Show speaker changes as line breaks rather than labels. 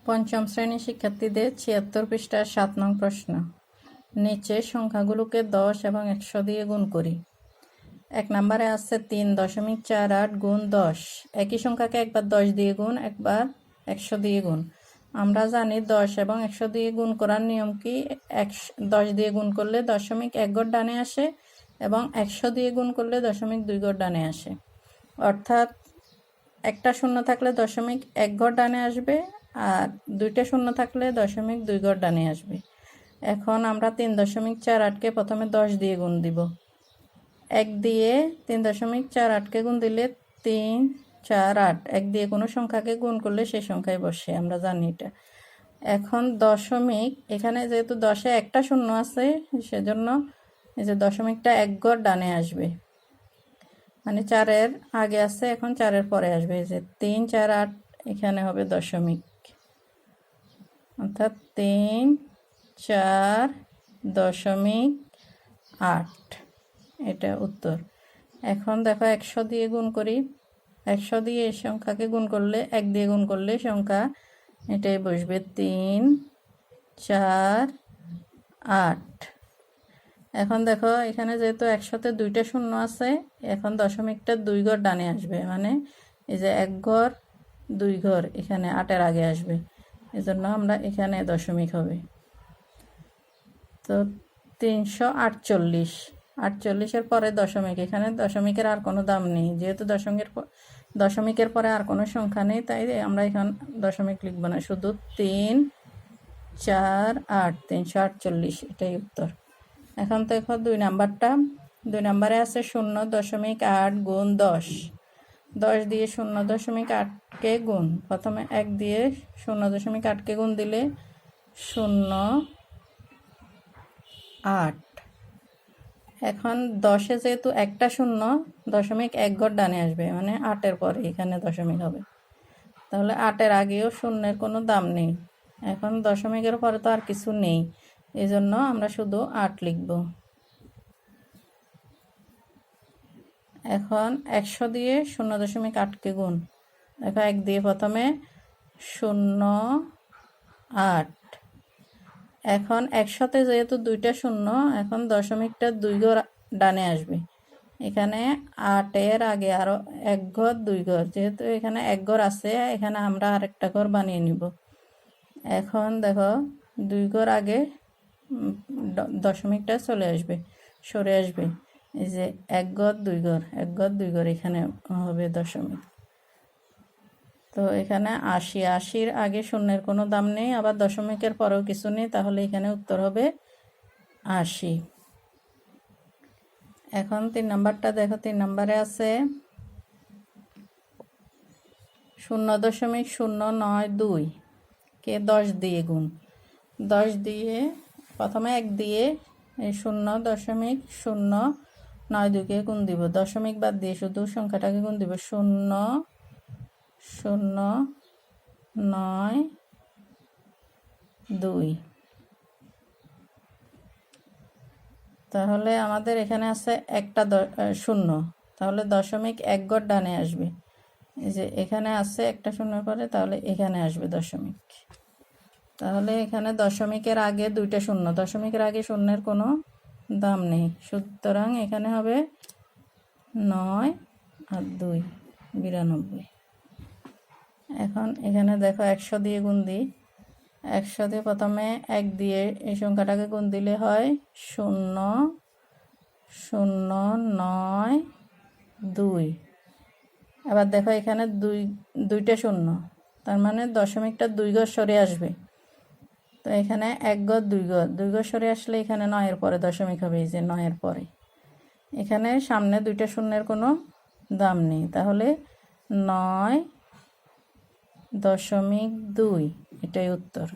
পঞ্চম শ্রেণীর শিক্ষার্থীদের ৭৬ পৃষ্ঠার ৭ নং প্রশ্ন। নিচে সংখ্যাগুলোকে 10 এবং 100 দিয়ে গুণ করি। 1 নম্বরে আছে 3.48 গুণ 10। একই সংখ্যাকে একবার 10 দিয়ে গুণ, একবার 100 দিয়ে গুণ। আমরা জানি 10 এবং 100 দিয়ে গুণ করার নিয়ম কি, 10 দিয়ে গুণ করলে 0.1 ঘর ডানে আসে এবং 100 দিয়ে গুণ করলে 0.2 ঘর ডানে আসে। অর্থাৎ একটা শূন্য থাকলে 0.1 ঘর ডানে আসবে আর দুইটা শূন্য থাকলে 0.2 ঘর ডানে আসবে। এখন আমরা 3.48কে প্রথমে 10 দিয়ে গুণ দিব। 1 দিয়ে 3.48কে গুণ দিলে 3, 4, 8। 1 দিয়ে কোনো সংখ্যাকে গুণ করলে সেই সংখ্যায় বসে, আমরা জানি এটা। এখন দশমিক, এখানে যেহেতু 10-এ একটা শূন্য আছে সেজন্য এই যে দশমিকটা 1 ঘর ডানে আসবে, মানে 4-এর আগে আছে, এখন 4-এর পরে আসবে। এই যে 3, 4, 8 এখানে হবে দশমিক, অর্থাৎ 3, 4, 0.8 এটা উত্তর। এখন দেখো 100 দিয়ে গুণ করি। 100 দিয়ে এই সংখ্যাকে গুণ করলে, 1 দিয়ে গুণ করলে সংখ্যা এটাই বসবে, 3, 4, 8। এখন দেখো এখানে যেহেতু 100-তে দুইটা শূন্য আছে, এখন দশমিকটা 2 ঘর ডানে আসবে, মানে এই যে 1 ঘর 2 ঘর এখানে 8-এর আগে আসবে, এজন্য আমরা এখানে দশমিক হবে। তো 348-48-এর পরে দশমিক, এখানে দশমিকের আর কোনো দাম নেই, যেহেতু দশমিকের পরে আর কোনো সংখ্যা নেই, তাই আমরা এখানে দশমিক লিখব না, শুধু 3, 4, 8, 348, এটাই উত্তর। এখন দেখো 2 নাম্বারটা। 2 নাম্বারে আছে 0.8 গুণ 10। 10 দিয়ে 0.8কে গুণ, প্রথমে 1 দিয়ে 0.8কে গুণ দিলে 0.8। এখন 10-এ যেহেতু একটা শূন্য, 0.1 ঘর ডানে আসবে, মানে 8-এর পরে এখানে দশমিক হবে। তাহলে 8-এর আগেও শূন্যের কোনো দাম নেই। এখন দশমিকের পরে তো আর কিছু নেই, এই জন্য আমরা শুধু 8 লিখব। এখন 100 দিয়ে 0.8কে গুণ। দেখো 1 দিয়ে প্রথমে 0.8। এখন 100-তে যেহেতু দুইটা শূন্য, এখন দশমিকটা 2 ঘর ডানে আসবে, এখানে 8-এর আগে আরও 1 ঘর 2 ঘর, যেহেতু এখানে 1 ঘর আছে, এখানে আমরা আরেকটা ঘর বানিয়ে নিব। এখন দেখো 2 ঘর আগে দশমিকটা চলে আসবে, সরে আসবে, এই যে 1 ঘর 2 ঘর, 1 ঘর 2 ঘর এখানে হবে দশমিক। তো এখানে 80, 80-র আগে শূন্যের কোনো দাম নেই, আবার দশমিকের পরেও কিছু নেই, তাহলে এখানে উত্তর হবে 80। এখন 3 নাম্বারটা দেখো। 3 নাম্বারে আছে 0.092 কে 10 দিয়ে গুণ। 10 দিয়ে প্রথমে 1 দিয়ে এই 0.092কে গুণ দিব, দশমিক বাদ দিয়ে শুধু সংখ্যাটাকে গুণ দিব, 0.092। তাহলে আমাদের এখানে আছে একটা শূন্য, তাহলে 0.1 ঘর ডানে আসবে, এই যে এখানে আছে একটা শূন্যের পরে, তাহলে এখানে আসবে দশমিক। তাহলে এখানে দশমিকের আগে দুইটা শূন্য, দশমিকের আগে শূন্যের কোনো দাম নেই, সুতরাং এখানে হবে 9 আর 2, 92। এখন এখানে দেখো 100 দিয়ে গুণ দিই। 100 দিয়ে প্রথমে 1 দিয়ে এই সংখ্যাটাকে গুণ দিলে হয় 0.092। আবার দেখো এখানে দুইটা শূন্য, তার মানে দশমিকটা 2 ঘর সরে আসবে, তো এখানে 1 ঘর 2 ঘর, 2 ঘর সরে আসলে এখানে 9-এর পরে দশমিক হবে, এই যে 9-এর পরে। এখানে সামনে দুইটা শূন্যের কোনো দাম নেই, তাহলে 9.2 এটাই উত্তর।